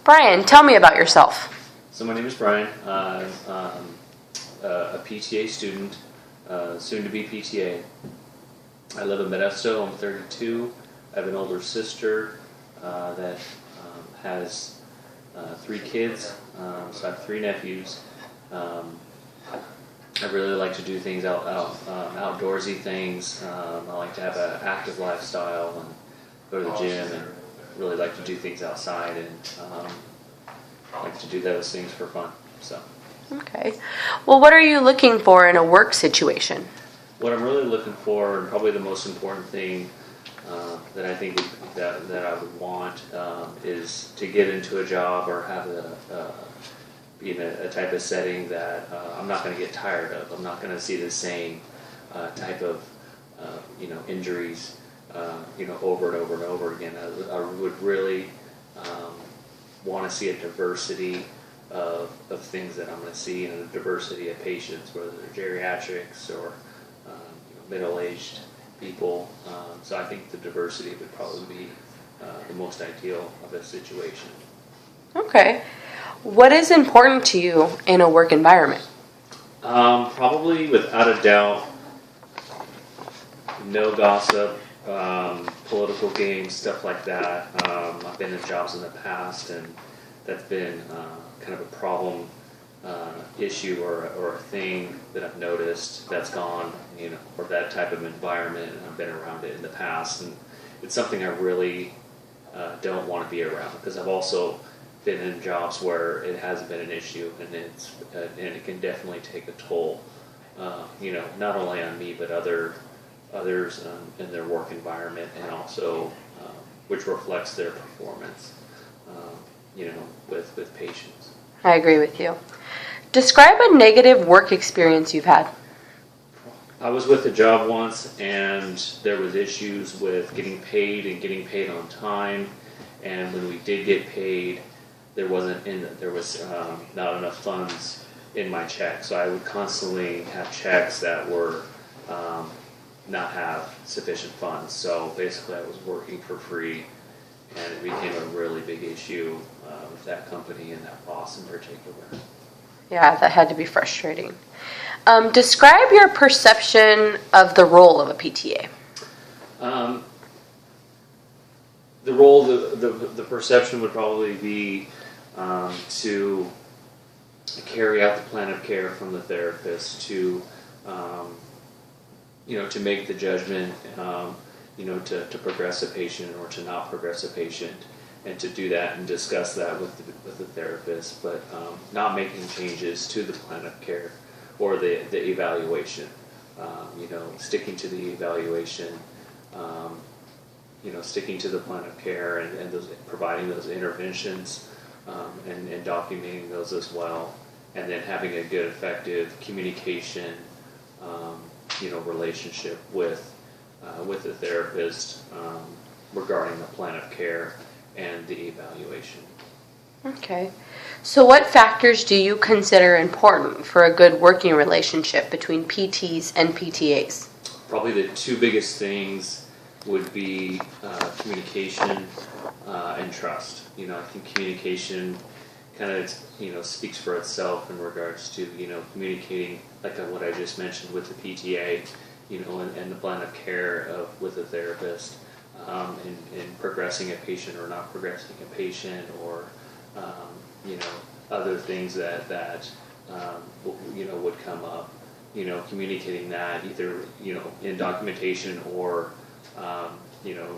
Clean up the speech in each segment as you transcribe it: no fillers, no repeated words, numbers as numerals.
Brian, tell me about yourself. So my name is Brian. I'm a PTA student, soon to be PTA. I live in Modesto. I'm 32. I have an older sister that has 3 kids, so I have 3 nephews. I really like to do things outdoorsy things. I like to have an active lifestyle and go to the gym, and really like to do things outside, and like to do those things for fun. So. Okay. Well, what are you looking for in a work situation? What I'm really looking for, and probably the most important thing that I think that I would want, is to get into a job or have be in a type of setting that I'm not going to get tired of. I'm not going to see the same type of injuries over and over and over again. I would really want to see a diversity of things that I'm going to see, and a diversity of patients, whether they're geriatrics or middle-aged people. So I think the diversity would probably be the most ideal of a situation. Okay. What is important to you in a work environment? Probably, without a doubt, no gossip, political games, stuff like that. I've been in jobs in the past, and that's been kind of a problem issue or a thing that I've noticed that's gone, or that type of environment, and I've been around it in the past, and it's something I really don't want to be around, because I've also been in jobs where it hasn't been an issue, and it can definitely take a toll, not only on me but others in their work environment, and also which reflects their performance, with patients. I agree with you. Describe a negative work experience you've had. I was with a job once, and there was issues with getting paid on time, and when we did get paid, there was not enough funds in my check, so I would constantly have checks that were not have sufficient funds. So basically, I was working for free, and it became a really big issue with that company and that boss in particular. Yeah, that had to be frustrating. Describe your perception of the role of a PTA. The role, the perception would probably be to carry out the plan of care from the therapist, to to make the judgment, to progress a patient or to not progress a patient, and to do that and discuss that with the therapist, but not making changes to the plan of care or the evaluation. Sticking to the evaluation, sticking to the plan of care, and providing those interventions, and documenting those as well, and then having a good, effective communication, relationship with the therapist regarding the plan of care and the evaluation. Okay. So what factors do you consider important for a good working relationship between PTs and PTAs? Probably the 2 biggest things would be communication and trust. I think communication kind of speaks for itself in regards to communicating, like what I just mentioned with the PTA, and the plan of care with the therapist, in progressing a patient or not progressing a patient, or other things that would come up. Communicating that either in documentation or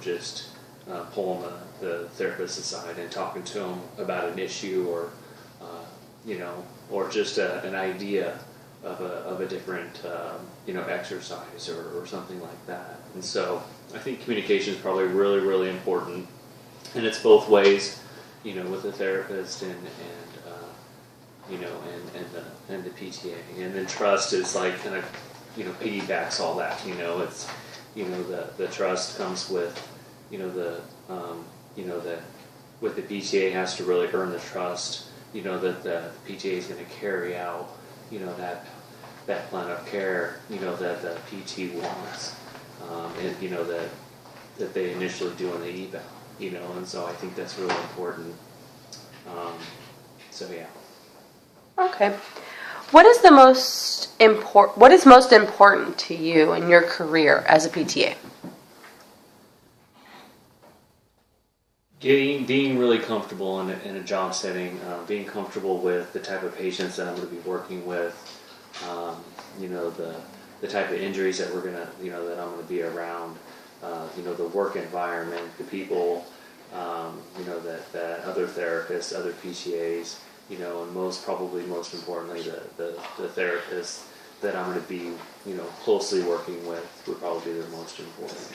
just pulling the therapist aside and talking to them about an issue, or just an idea of a different exercise or something like that. And so I think communication is probably really, really important, and it's both ways, with the therapist and the PTA. And then trust is like kind of piggybacks all that. It's the trust comes with that with the PTA has to really earn the trust, that the PTA is going to carry out that plan of care that the PT wants, and that they initially do in the eval, and so I think that's really important. So yeah. Okay. What is most important to you in your career as a PTA? Being really comfortable in a job setting, being comfortable with the type of patients that I'm going to be working with, the type of injuries that that I'm going to be around, the work environment, the people, that other therapists, other PTAs, and most importantly, the therapists that I'm going to be, closely working with would probably be the most important.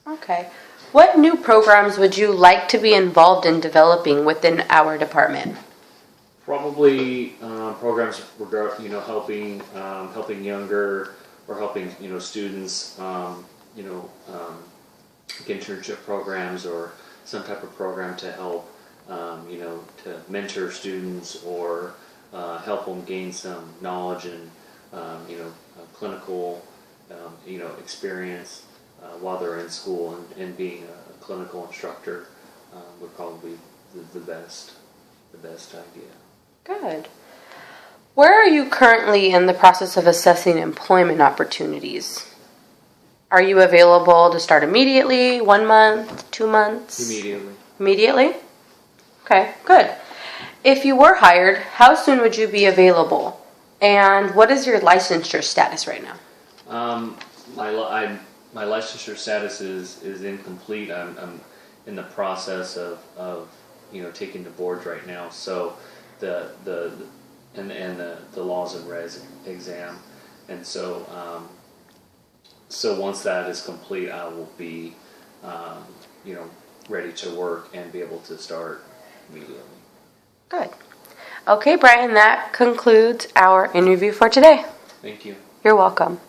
Okay. What new programs would you like to be involved in developing within our department? Probably programs helping younger or helping students internship programs or some type of program to help to mentor students or help them gain some knowledge and clinical experience while they're in school, and being a clinical instructor would probably be the best idea. Good. Where are you currently in the process of assessing employment opportunities? Are you available to start immediately, 1 month, 2 months? Immediately. Immediately? Okay, good. If you were hired, how soon would you be available? And what is your licensure status right now? My licensure status is incomplete. I'm in the process of taking the boards right now. So the laws and res exam, and so once that is complete, I will be ready to work and be able to start immediately. Good. Okay, Brian, that concludes our interview for today. Thank you. You're welcome.